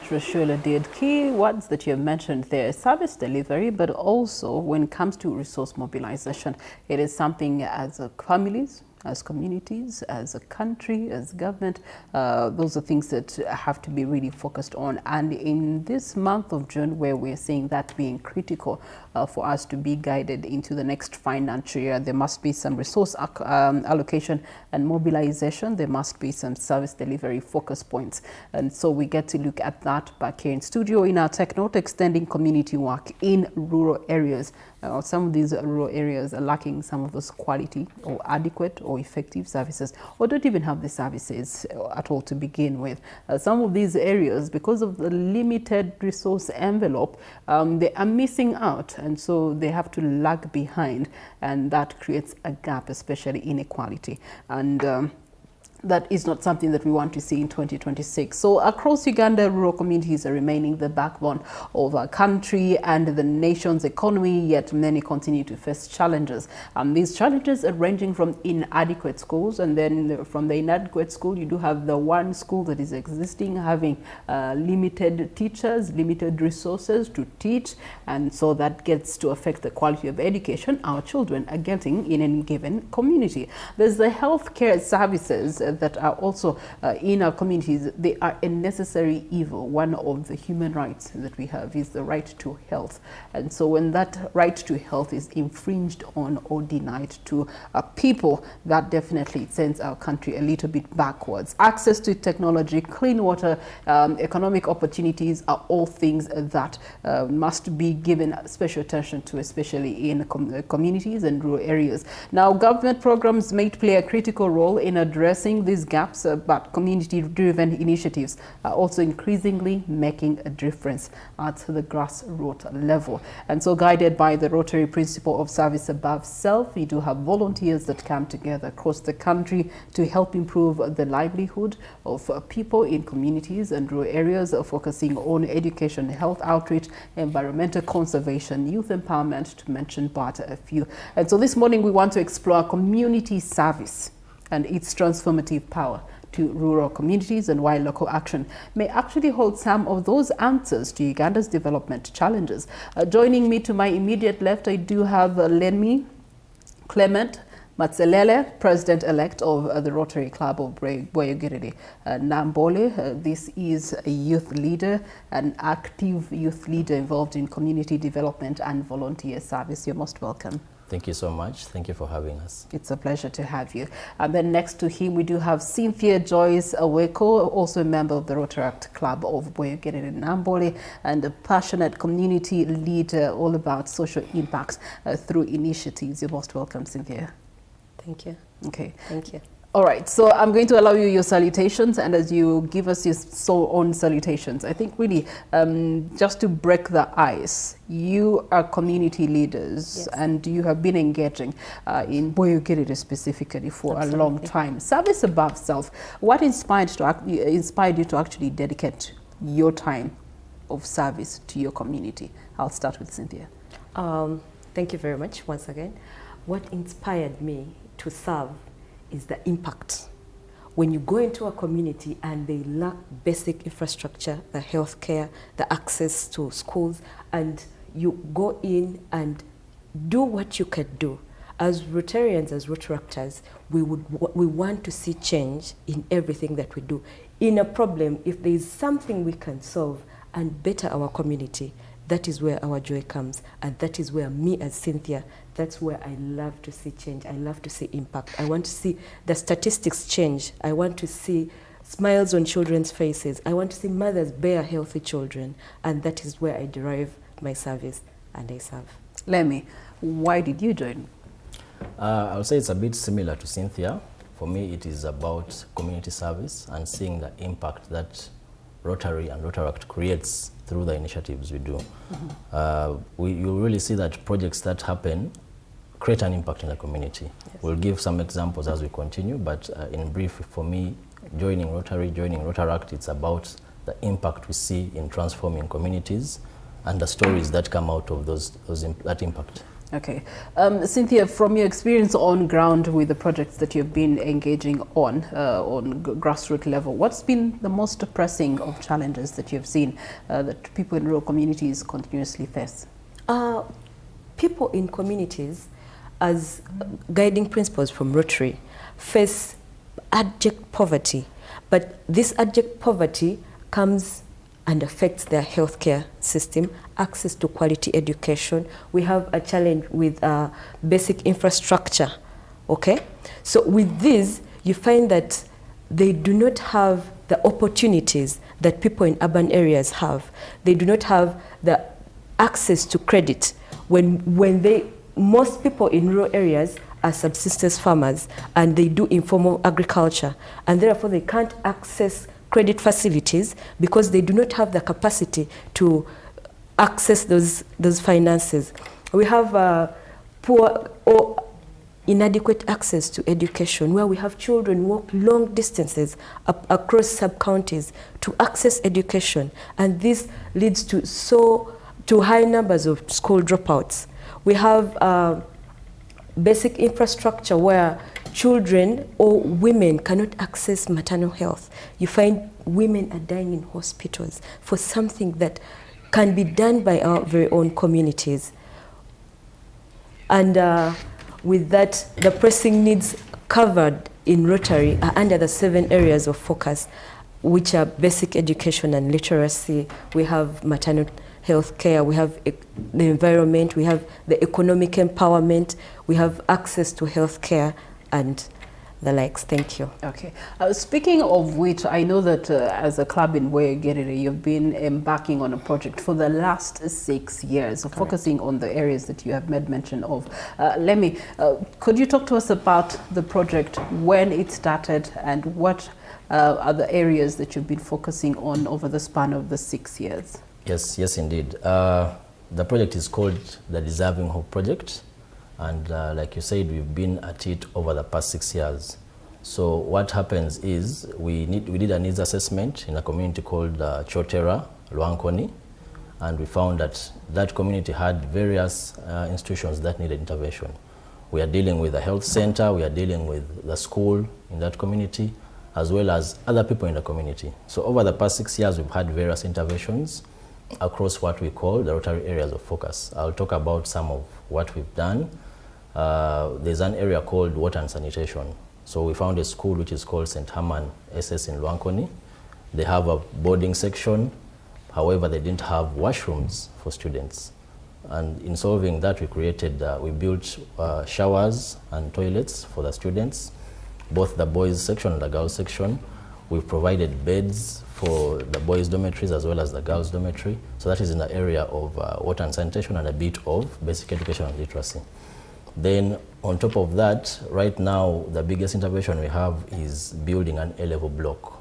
Trishula did. Key words that you have mentioned there, service delivery, but also when it comes to resource mobilization, it is something as families, as communities, as a country, as government, those are things that have to be really focused on. And in this month of June, where we're seeing that being critical for us to be guided into the next financial year, there must be some resource allocation and mobilization. There must be some service delivery focus points. And so we get to look at that back here in studio in our Tech Note, extending community work in rural areas. Some of these rural areas are lacking some of those quality or adequate or effective services, or don't even have the services at all to begin with. Some of these areas, because of the limited resource envelope, they are missing out, and so they have to lag behind, and that creates a gap, especially inequality. And that is not something that we want to see in 2026. So across Uganda, rural communities are remaining the backbone of our country and the nation's economy, yet many continue to face challenges. These challenges are ranging from inadequate schools, and then from the inadequate school, you do have the one school that is existing, having limited teachers, limited resources to teach, and so that gets to affect the quality of education our children are getting in any given community. There's the healthcare services that are also in our communities. They are a necessary evil. One of the human rights that we have is the right to health. And so when that right to health is infringed on or denied to people, that definitely sends our country a little bit backwards. Access to technology, clean water, economic opportunities are all things that must be given special attention to, especially in communities and rural areas. Now, government programs may play a critical role in addressing these gaps, but community-driven initiatives are also increasingly making a difference at the grassroots level. And so, guided by the Rotary principle of service above self, we do have volunteers that come together across the country to help improve the livelihood of people in communities and rural areas, focusing on education, health outreach, environmental conservation, youth empowerment, to mention but a few. And so this morning we want to explore community service and its transformative power to rural communities, and why local action may actually hold some of those answers to Uganda's development challenges. Joining me to my immediate left, I do have Lenmi Clement Matselele, President-elect of the Rotary Club of Boyogiriri Nambole. This is a youth leader, an active youth leader involved in community development and volunteer service. You're most welcome. Thank you so much. Thank you for having us. It's a pleasure to have you. And then next to him, we do have Cynthia Joyce Aweko, also a member of the Rotaract Club of Boyogiriri Nambole, and a passionate community leader all about social impacts through initiatives. You're most welcome, Cynthia. Thank you. Okay. Thank you. All right, so I'm going to allow you your salutations, and as you give us your own salutations, I think really just to break the ice, you are community leaders, yes, and you have been engaging in Boyogiriri specifically for a long time. Service above self. What inspired you to actually dedicate your time of service to your community? I'll start with Cynthia. Thank you very much once again. What inspired me to serve is the impact. When you go into a community and they lack basic infrastructure, the healthcare, the access to schools, and you go in and do what you can do. As Rotarians, as Rotaractors, we want to see change in everything that we do. In a problem, if there is something we can solve and better our community, that is where our joy comes, and that is where me as Cynthia, that's where I love to see change. I love to see impact. I want to see the statistics change. I want to see smiles on children's faces. I want to see mothers bear healthy children, and that is where I derive my service and I serve. Lemmy, why did you join? I would say it's a bit similar to Cynthia. For me, it is about community service and seeing the impact that Rotary and Rotaract creates through the initiatives we do. Mm-hmm. You really see that projects that happen create an impact in the community. Yes. We'll give some examples as we continue, but in brief, for me, joining Rotary, joining Rotaract, it's about the impact we see in transforming communities and the stories that come out of that impact. Okay. Cynthia, from your experience on ground with the projects that you've been engaging on grassroots level, what's been the most pressing of challenges that you've seen that people in rural communities continuously face? People in communities, as guiding principles from Rotary, face abject poverty. But this abject poverty comes and affects their healthcare system, access to quality education. We have a challenge with basic infrastructure, okay? So with this, you find that they do not have the opportunities that people in urban areas have. They do not have the access to credit. Most people in rural areas are subsistence farmers and they do informal agriculture, and therefore they can't access credit facilities because they do not have the capacity to access those finances. We have poor or inadequate access to education, where we have children walk long distances across sub-counties to access education, and this leads to high numbers of school dropouts. We have basic infrastructure where children or women cannot access maternal health. You find women are dying in hospitals for something that can be done by our very own communities. And with that, the pressing needs covered in Rotary are under the 7 areas of focus, which are basic education and literacy. We have maternal health care, we have the environment, we have the economic empowerment, we have access to health care and the likes. Thank you. Okay. Speaking of which, I know that as a club in Wegerere, you've been embarking on a project for the last 6 years, focusing on the areas that you have made mention of. Lemmy, could you talk to us about the project, when it started, and what are the areas that you've been focusing on over the span of the 6 years? Yes, indeed. The project is called the Deserving Hope Project. And like you said, we've been at it over the past 6 years. So what happens is we did a needs assessment in a community called Chotera, Lwankoni, and we found that that community had various institutions that needed intervention. We are dealing with a health center, we are dealing with the school in that community, as well as other people in the community. So over the past 6 years, we've had various interventions across what we call the Rotary areas of focus. I'll talk about some of what we've done. There's an area called water and sanitation. So we found a school which is called St. Herman SS in Lwankoni. They have a boarding section. However, they didn't have washrooms for students. And in solving that, we built showers and toilets for the students, both the boys section and the girls section. We've provided beds for the boys' dormitories as well as the girls' dormitory. So that is in the area of water and sanitation and a bit of basic education and literacy. Then on top of that, right now, the biggest intervention we have is building an A-level block,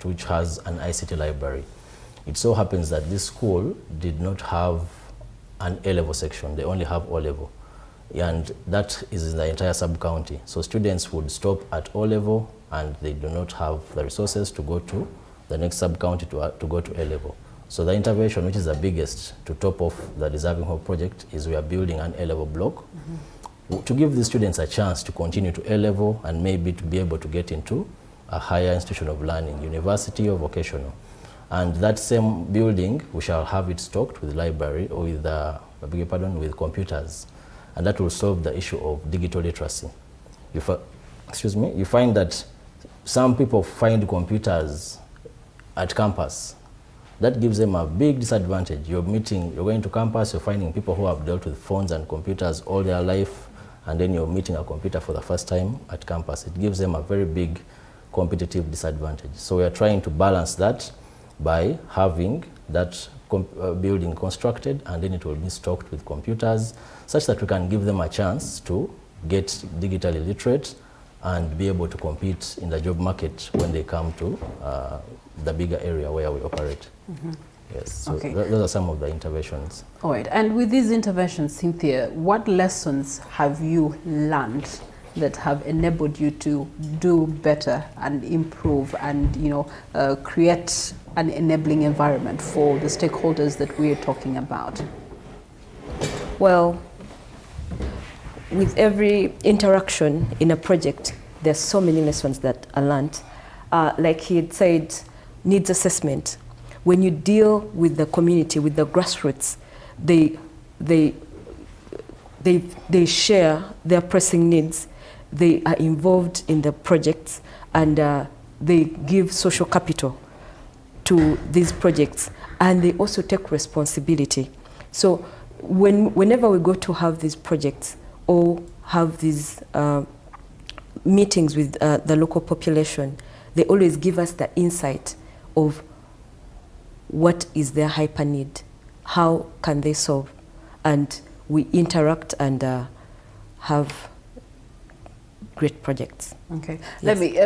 which has an ICT library. It so happens that this school did not have an A-level section. They only have O-level. And that is in the entire sub-county. So students would stop at O-level and they do not have the resources to go to the next sub-county to go to A-level. So the intervention, which is the biggest to top off the Deserving Hope project, is we are building an A-level block to give the students a chance to continue to A-level and maybe to be able to get into a higher institution of learning, university or vocational. And that same building, we shall have it stocked with library or with computers. And that will solve the issue of digital literacy. You find that some people find computers at campus. That gives them a big disadvantage. You're going to campus, you're finding people who have dealt with phones and computers all their life, and then you're meeting a computer for the first time at campus. It gives them a very big competitive disadvantage. So we are trying to balance that by having that building constructed, and then it will be stocked with computers, such that we can give them a chance to get digitally literate and be able to compete in the job market when they come to the bigger area where we operate. Yes, so okay. Those are some of the interventions. All right, and with these interventions, Cynthia, what lessons have you learned that have enabled you to do better and improve and, create an enabling environment for the stakeholders that we are talking about? Well, with every interaction in a project, there's so many lessons that are learned. Like he had said, needs assessment. When you deal with the community, with the grassroots, they share their pressing needs. They are involved in the projects, and they give social capital to these projects, and they also take responsibility. So whenever we go to have these projects or have these meetings with the local population, they always give us the insight of what is their hyper need, how can they solve, and we interact and have great projects. Okay. Yes. Let me,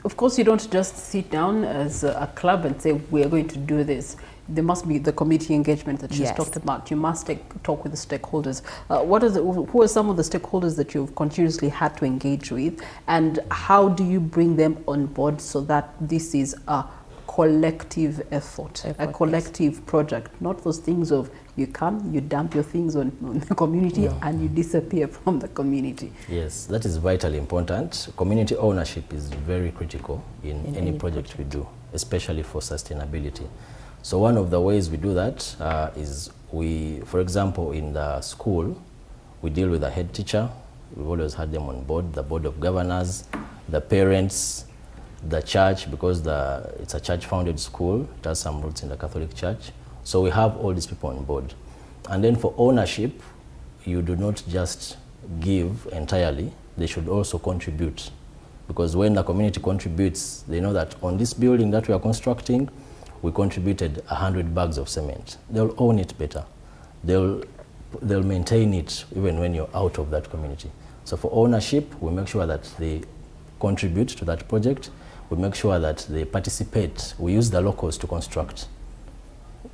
of course, you don't just sit down as a club and say, we are going to do this. There must be the community engagement that she's talked about. You must talk with the stakeholders. Who are some of the stakeholders that you've continuously had to engage with, and how do you bring them on board so that this is a collective effort, a collective project, not those things of you come, you dump your things on the community and you disappear from the community. Yes, that is vitally important. Community ownership is very critical in any project we do, especially for sustainability. So one of the ways we do that is for example, in the school, we deal with the head teacher. We've always had them on board, the board of governors, the parents, the church, because it's a church-founded school. It has some roots in the Catholic Church. So we have all these people on board. And then for ownership, you do not just give entirely. They should also contribute. Because when the community contributes, they know that on this building that we are constructing, we contributed 100 bags of cement. They'll own it better. They'll maintain it even when you're out of that community. So for ownership, we make sure that they contribute to that project. We make sure that they participate. We use the locals to construct.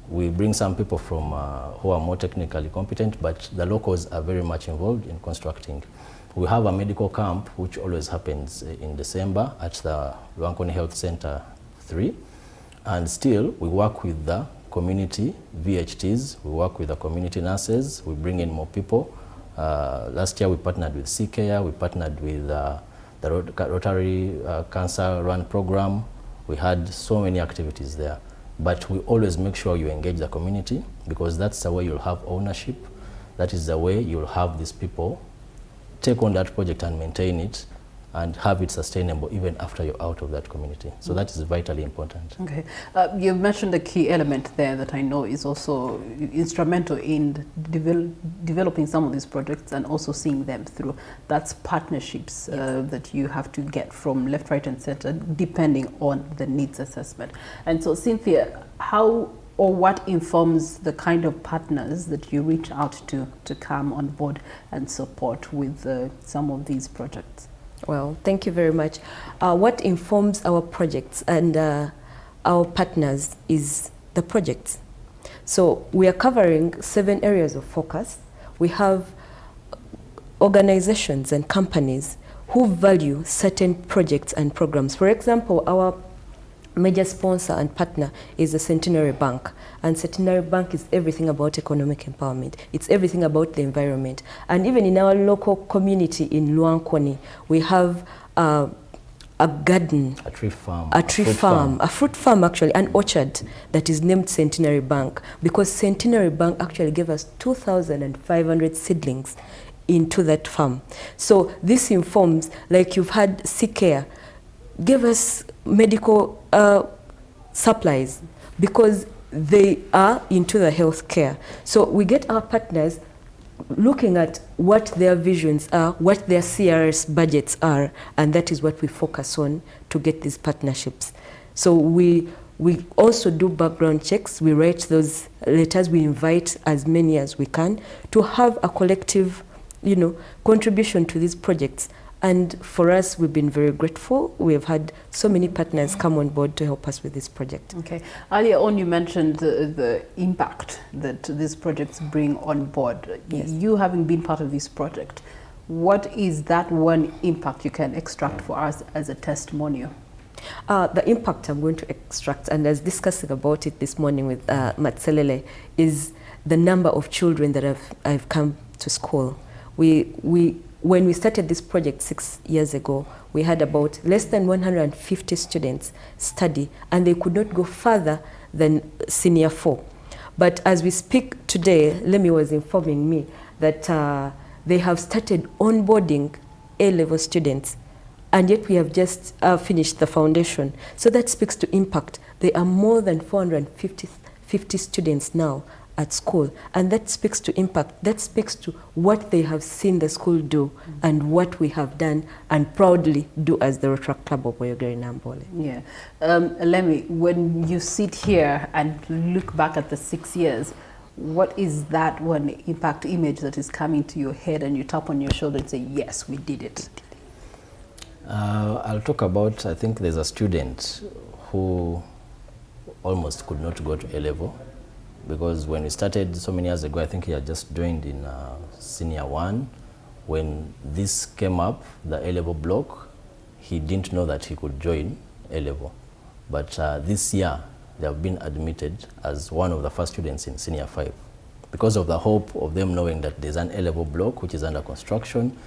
We bring some people from who are more technically competent, but the locals are very much involved in constructing. We have a medical camp, which always happens in December at the Luankoni Health Center 3. And still, we work with the community VHTs, we work with the community nurses, we bring in more people. Last year, we partnered with CCare, we partnered with the Rotary Cancer Run program. We had so many activities there. But we always make sure you engage the community, because that's the way you'll have ownership. That is the way you'll have these people take on that project and maintain it and have it sustainable even after you're out of that community. So that is vitally important. Okay. You mentioned a key element there that I know is also instrumental in developing some of these projects and also seeing them through. That's partnerships that you have to get from left, right, and center, depending on the needs assessment. And so, Cynthia, how or what informs the kind of partners that you reach out to come on board and support with some of these projects? Well, thank you very much. What informs our projects and our partners is the projects. So we are covering 7 areas of focus. We have organizations and companies who value certain projects and programs. For example, our major sponsor and partner is the Centenary Bank. And Centenary Bank is everything about economic empowerment. It's everything about the environment. And even in our local community in Luankoni, we have a garden. A tree farm. A fruit farm actually, an orchard that is named Centenary Bank, because Centenary Bank actually gave us 2,500 seedlings into that farm. So this informs, like you've had CCare, give us medical supplies, because they are into the healthcare. So we get our partners looking at what their visions are, what their CRS budgets are, and that is what we focus on to get these partnerships. So we also do background checks. We write those letters. We invite as many as we can to have a collective, contribution to these projects. And for us, we've been very grateful. We have had so many partners come on board to help us with this project. Okay. Earlier on, you mentioned the impact that these projects bring on board. Yes. You having been part of this project, what is that one impact you can extract for us as a testimonial? The impact I'm going to extract, and I was discussing about it this morning with Matselele, is the number of children that I've come to school. When we started this project 6 years ago, we had about less than 150 students study, and they could not go further than senior 4. But as we speak today, Lemmy was informing me that they have started onboarding A-level students, and yet we have just finished the foundation. So that speaks to impact. There are more than 450 students now at school, and that speaks to impact. That speaks to what they have seen the school do and what we have done and proudly do as the Rotary Club of Boyogere Nambole. Yeah. Lemmy, when you sit here and look back at the 6 years, what is that one impact image that is coming to your head and you tap on your shoulder and say, yes, we did it? I'll talk about, I think there's a student who almost could not go to A-level, because when we started so many years ago, I think he had just joined in senior 1. When this came up, the A-level block, he didn't know that he could join A-level. But this year, they have been admitted as one of the first students in senior 5, because of the hope of them knowing that there's an A-level block which is under construction,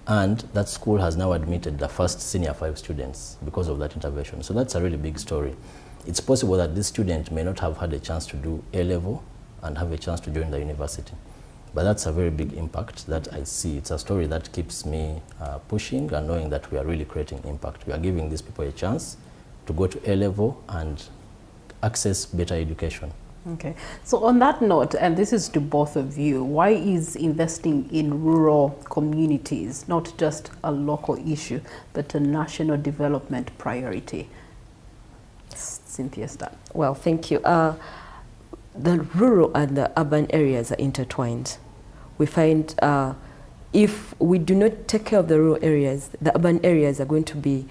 and that school has now admitted the first senior 5 students because of that intervention. So that's a really big story. It's possible that this student may not have had a chance to do A-level and have a chance to join the university. But that's a very big impact that I see. It's a story that keeps me pushing and knowing that we are really creating impact. We are giving these people a chance to go to A-level and access better education. Okay. So on that note, and this is to both of you, why is investing in rural communities not just a local issue, but a national development priority? Cynthia, start. Well, thank you. The rural and the urban areas are intertwined. We find if we do not take care of the rural areas, the urban areas are going to be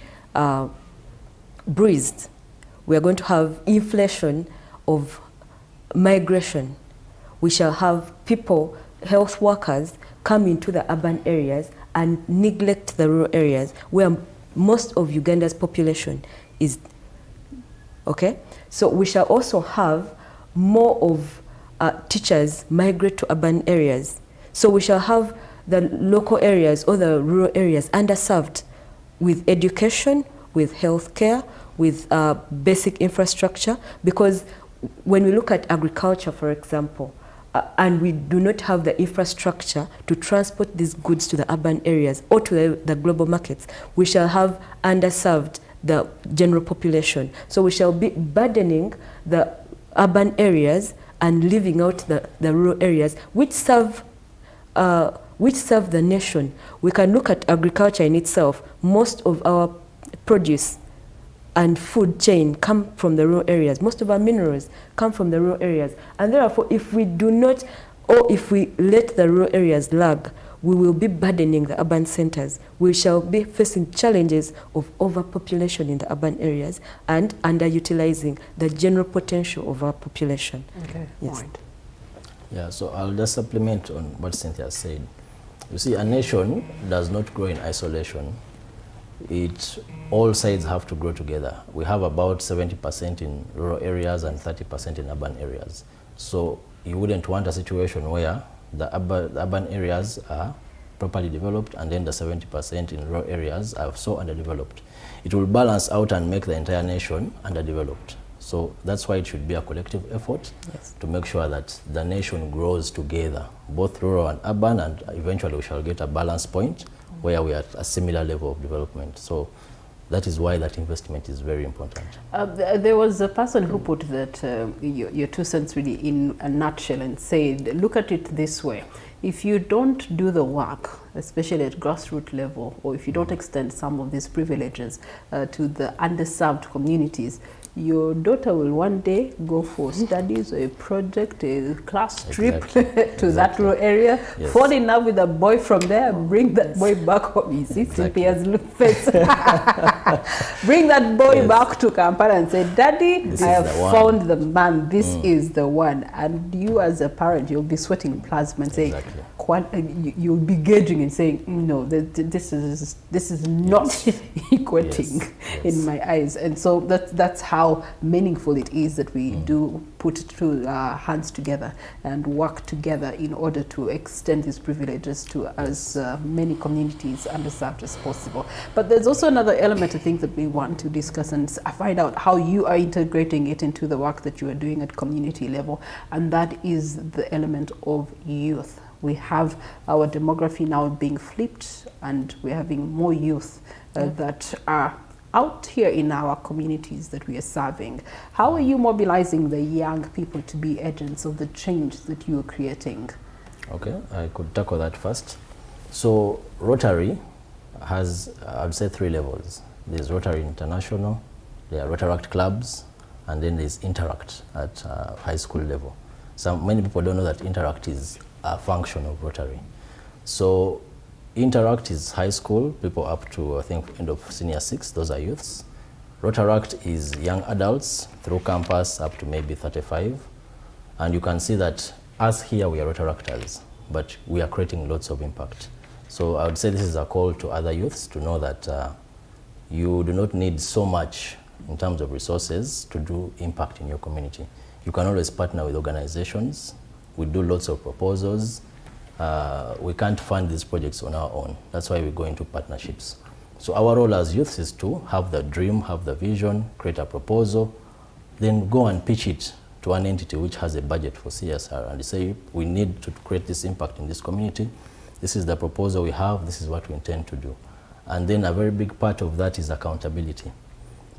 bruised. We are going to have inflation of migration. We shall have people, health workers, come into the urban areas and neglect the rural areas where most of Uganda's population is. Okay? So we shall also have more of teachers migrate to urban areas. So we shall have the local areas or the rural areas underserved with education, with healthcare, with basic infrastructure, because when we look at agriculture, for example, and we do not have the infrastructure to transport these goods to the urban areas or to the global markets, we shall have underserved the general population. So we shall be burdening the urban areas and leaving out the rural areas, which serve the nation. We can look at agriculture in itself. Most of our produce and food chain come from the rural areas. Most of our minerals come from the rural areas. And therefore, if we do not, or if we let the rural areas lag, we will be burdening the urban centers. We shall be facing challenges of overpopulation in the urban areas and underutilizing the general potential of our population. Okay, yes. Right. Yeah, so I'll just supplement on what Cynthia said. You see, a nation does not grow in isolation. All sides have to grow together. We have about 70% in rural areas and 30% in urban areas. So you wouldn't want a situation where the urban areas are properly developed and then the 70% in rural areas are so underdeveloped. It will balance out and make the entire nation underdeveloped. So that's why it should be a collective effort, yes, to make sure that the nation grows together, both rural and urban, and eventually we shall get a balance point where we are at a similar level of development. So that is why that investment is very important. There was a person who put that your 2 cents really in a nutshell and said, look at it this way. If you don't do the work, especially at grassroots level, or if you don't extend some of these privileges to the underserved communities, your daughter will one day go for studies or a project, a class trip to that rural area, fall in love with a boy from there, bring that boy back home. You see, Cynthia's face. Bring that boy back to Kampala and say, Daddy, I have found the man. This is the one. And you as a parent, you'll be sweating plasma and saying, you'll be gauging and saying, no, this is not equating in my eyes. And so that's how how meaningful it is that we do put two hands together and work together in order to extend these privileges to as many communities underserved as possible. But there's also another element I think that we want to discuss and find out how you are integrating it into the work that you are doing at community level, and that is the element of youth. We have our demography now being flipped, and we're having more youth that are out here in our communities that we are serving. How are you mobilizing the young people to be agents of the change that you are creating? Okay, I could tackle that first. So Rotary has, I would say, 3 levels. There's Rotary International, there are Rotaract clubs, and then there's Interact at high school level. Many people don't know that Interact is a function of Rotary. So Interact is high school, people up to, I think, end of senior 6, those are youths. Rotaract is young adults through campus up to maybe 35. And you can see that us here, we are Rotaractors, but we are creating lots of impact. So I would say this is a call to other youths to know that you do not need so much in terms of resources to do impact in your community. You can always partner with organizations. We do lots of proposals. We can't fund these projects on our own. That's why we go into partnerships. So our role as youths is to have the dream, have the vision, create a proposal, then go and pitch it to an entity which has a budget for CSR and say, we need to create this impact in this community. This is the proposal we have, this is what we intend to do. And then a very big part of that is accountability.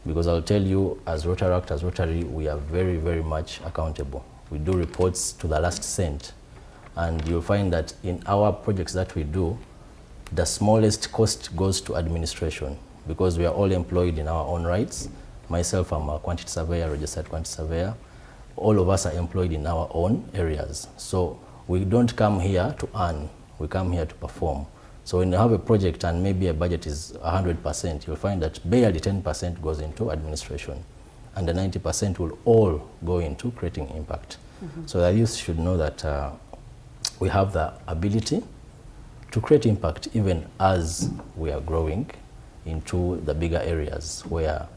Because I'll tell you, as Rotaract, as Rotary, we are very, very much accountable. We do reports to the last cent. And you'll find that in our projects that we do, the smallest cost goes to administration because we are all employed in our own rights. Myself, I'm a quantity surveyor, registered quantity surveyor. All of us are employed in our own areas. So we don't come here to earn, we come here to perform. So when you have a project and maybe a budget is 100%, you'll find that barely 10% goes into administration. And the 90% will all go into creating impact. So the youth should know that we have the ability to create impact even as we are growing into the bigger areas where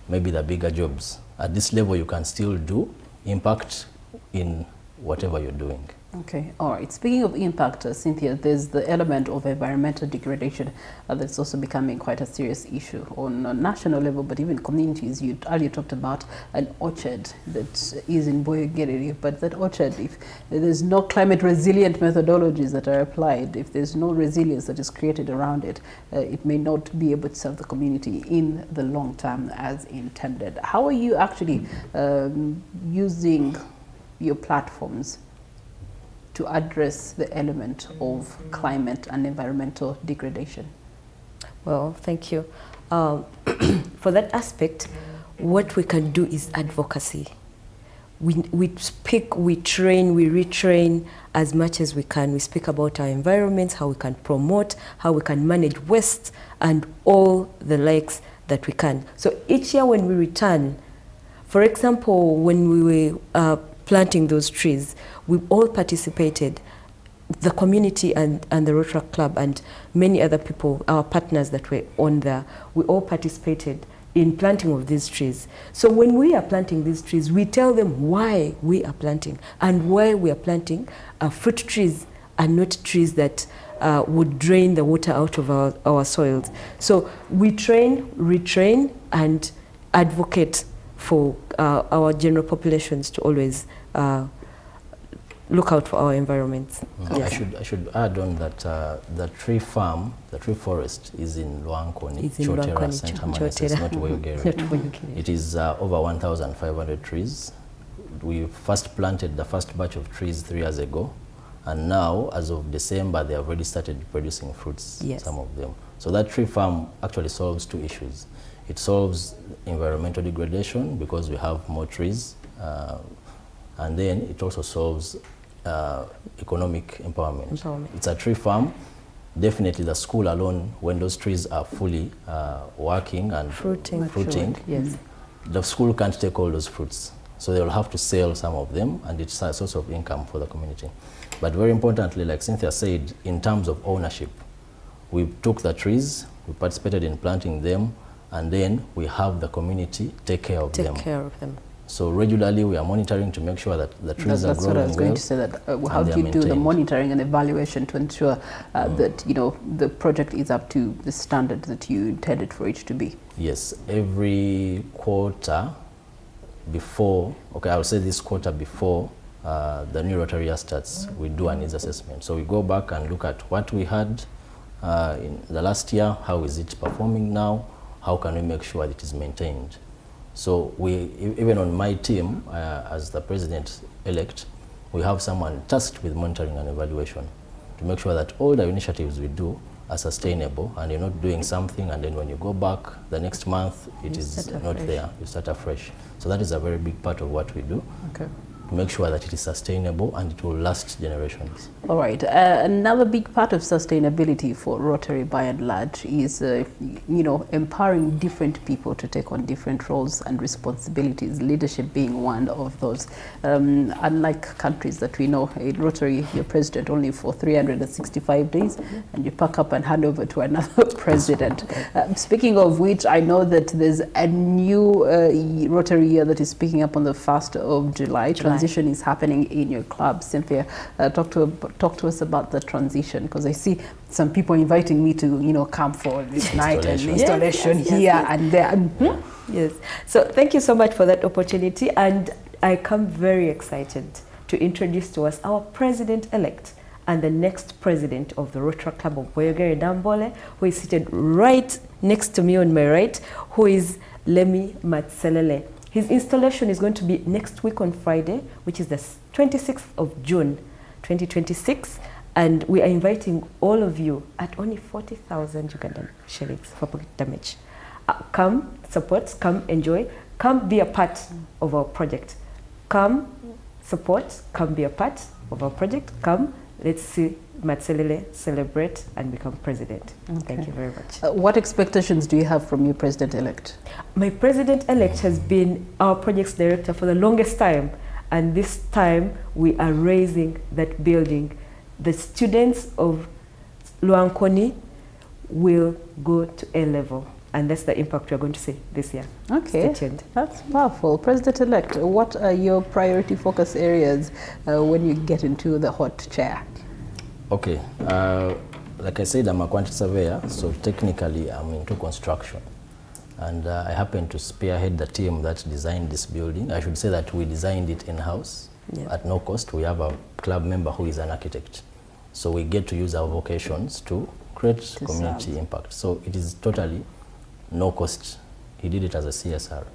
maybe the bigger jobs. At this level, you can still do impact in whatever you're doing. Okay, all right. Speaking of impact, Cynthia, there's the element of environmental degradation that's also becoming quite a serious issue on a national level, but even communities. You earlier talked about an orchard that is in Boyogere, but that orchard, if there's no climate resilient methodologies that are applied, if there's no resilience that is created around it, it may not be able to serve the community in the long term as intended. How are you actually using your platforms to address the element of climate and environmental degradation? Well, thank you. For that aspect, what we can do is advocacy. We speak, we train, we retrain as much as we can. We speak about our environments, how we can promote, how we can manage waste, and all the likes that we can. So each year when we return, for example, when we were planting those trees, we all participated, the community and the Rotary Club and many other people, our partners that were on there, we all participated in planting of these trees. So when we are planting these trees, we tell them why we are planting and why we are planting fruit trees and not trees that would drain the water out of our soils. So we train, retrain, and advocate for our general populations to always look out for our environments. Yes. I should add on that the tree farm, the tree forest is in Luankoni, Chotera, St. Hermanus, it's not Boyogere. It is over 1,500 trees. We first planted the first batch of trees 3 years ago, and now, as of December, they have already started producing fruits, yes. Some of them. So that tree farm actually solves 2 issues. It solves environmental degradation because we have more trees, and then it also solves economic empowerment. It's a tree farm. Definitely the school alone, when those trees are fully working and fruiting, yes. The school can't take all those fruits. So they will have to sell some of them, and it's a source of income for the community. But very importantly, like Cynthia said, in terms of ownership, we took the trees, we participated in planting them, and then we have the community take care of them. Take care of them. So regularly we are monitoring to make sure that the trees are growing well. That's what I was going to say, that how do you do the monitoring and evaluation to ensure that, you know, the project is up to the standard that you intended for it to be? Yes, every quarter before, okay, I will say this quarter before the new Rotary year starts, we do a needs assessment. So we go back and look at what we had in the last year, how is it performing now, how can we make sure that it is maintained. So we, even on my team, as the president-elect, we have someone tasked with monitoring and evaluation to make sure that all the initiatives we do are sustainable, and you're not doing something and then when you go back the next month, it is not there. You start afresh. So that is a very big part of what we do. Okay. To make sure that it is sustainable and it will last generations. All right. Another big part of sustainability for Rotary by and large is, you know, empowering different people to take on different roles and responsibilities, leadership being one of those. Unlike countries that we know, in Rotary, you're president only for 365 days, and you pack up and hand over to another president. Speaking of which, I know that there's a new Rotary year that is picking up on the 1st of July. Transition is happening in your club. Cynthia, talk to us about the transition, because I see some people inviting me to, you know, come for this night and installation here and there. Yes. So thank you so much for that opportunity, and I come very excited to introduce to us our president-elect and the next president of the Rotary Club of Boyogere Dambole, who is seated right next to me on my right, who is Lemmy Matselele. His installation is going to be next week on Friday, which is the 26th of June, 2026. And we are inviting all of you at only 40,000 Ugandan shillings for pocket damage. Come support, come enjoy, come be a part of our project. Come support, come be a part of our project. Come, let's see Matselele celebrate and become president. Okay. Thank you very much. What expectations do you have from your president-elect? My president-elect has been our projects director for the longest time, and this time we are raising that building. The students of Luankoni will go to A level, and that's the impact we're going to see this year. Okay, that's powerful. President-elect, what are your priority focus areas when you get into the hot chair? Okay, like I said, I'm a quantity surveyor, so technically I'm into construction. And I happen to spearhead the team that designed this building. I should say that we designed it in-house at no cost. We have a club member who is an architect. So we get to use our vocations to create community impact. So it is totally no cost. He did it as a CSR.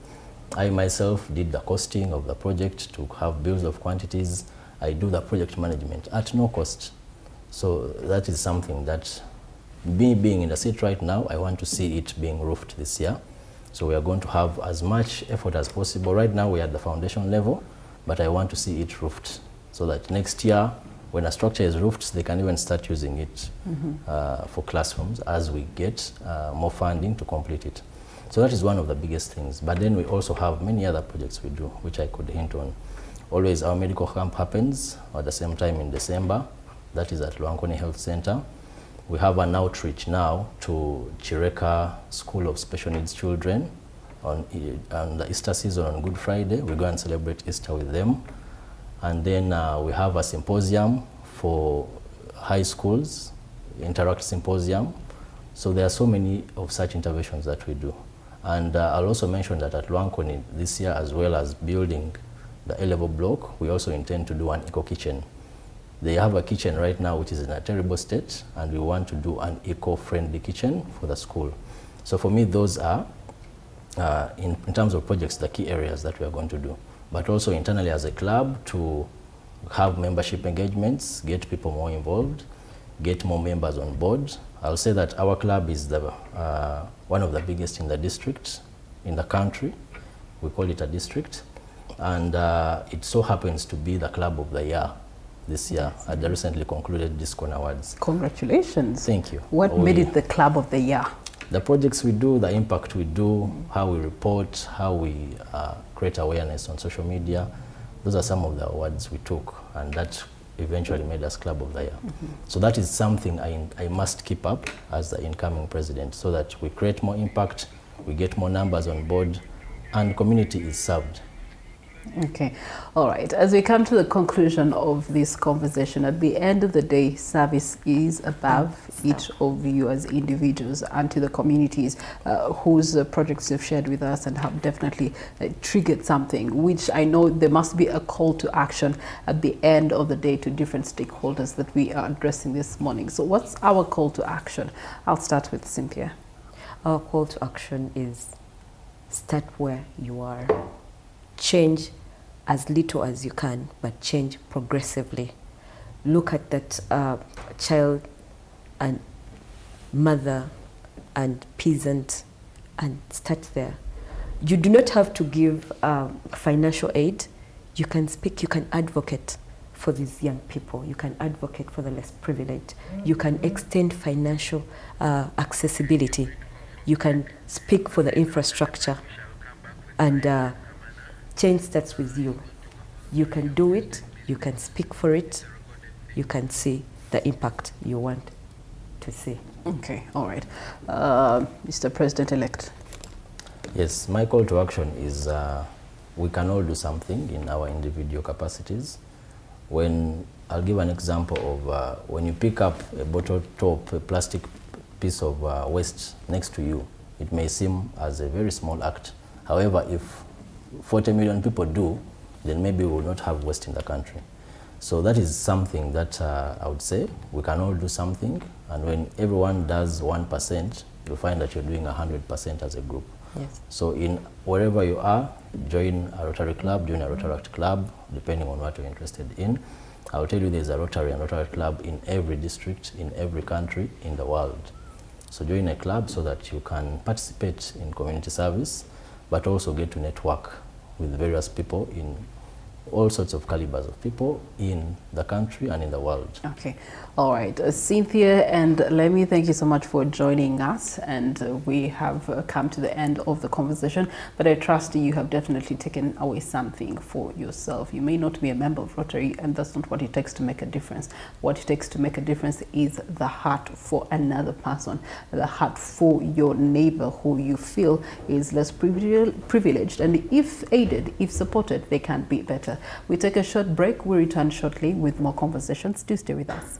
I myself did the costing of the project to have bills of quantities. I do the project management at no cost. So that is something that, me being in the seat right now, I want to see it being roofed this year. So we are going to have as much effort as possible. Right now we are at the foundation level, but I want to see it roofed so that next year, when a structure is roofed, they can even start using it for classrooms as we get more funding to complete it. So that is one of the biggest things. But then we also have many other projects we do, which I could hint on. Always our medical camp happens at the same time in December. That is at Luankoni Health Center. We have an outreach now to Chireka School of Special Needs Children on the Easter season on Good Friday. We go and celebrate Easter with them. And then we have a symposium for high schools, Interact Symposium. So there are so many of such interventions that we do. And I'll also mention that at Luankoni this year, as well as building the A-level block, we also intend to do an eco-kitchen. They have a kitchen right now which is in a terrible state, and we want to do an eco-friendly kitchen for the school. So for me, those are, in terms of projects, the key areas that we are going to do. But also internally as a club to have membership engagements, get people more involved, get more members on board. I'll say that our club is the, one of the biggest in the district, in the country. We call it a district. And it so happens to be the club of the year this year at the recently concluded Discon Awards. Congratulations. Thank you. What made it the club of the year? The projects we do, the impact we do, how we report, how we create awareness on social media. Those are some of the awards we took, and that eventually made us Club of the Year. So that is something I must keep up as the incoming president, so that we create more impact, we get more numbers on board, and community is served. Okay, all right. As we come to the conclusion of this conversation, at the end of the day, service is above each of you as individuals and to the communities whose projects you've shared with us and have definitely triggered something, which I know there must be a call to action at the end of the day to different stakeholders that we are addressing this morning. So what's our call to action? I'll start with Cynthia. Our call to action is start where you are. Change as little as you can, but change progressively. Look at that child and mother and peasant and start there. You do not have to give financial aid. You can speak, you can advocate for these young people. You can advocate for the less privileged. You can extend financial accessibility. You can speak for the infrastructure. And change starts with you. You can do it, you can speak for it, you can see the impact you want to see. Okay, all right. Mr. President-elect. Yes, my call to action is we can all do something in our individual capacities. I'll give an example of when you pick up a bottle top, a plastic piece of waste next to you, it may seem as a very small act. However, if 40 million people do, then maybe we will not have waste in the country. So that is something that I would say we can all do something, and when everyone does 1%, you'll find that you're doing 100% as a group. Yes. So in wherever you are, join a Rotary Club, join a Rotaract Club, depending on what you're interested in. I'll tell you there's a Rotary and Rotaract Club in every district, in every country in the world. So join a club so that you can participate in community service, but also get to network with various people in all sorts of calibers of people in the country and in the world. Okay, all right. Cynthia and Lemmy, thank you so much for joining us, and we have come to the end of the conversation, but I trust you have definitely taken away something for yourself. You may not be a member of Rotary, and that's not what it takes to make a difference. What it takes to make a difference is the heart for another person, the heart for your neighbor who you feel is less privileged, and if aided, if supported, they can be better. We take a short break. We return shortly with more conversations. Do stay with us.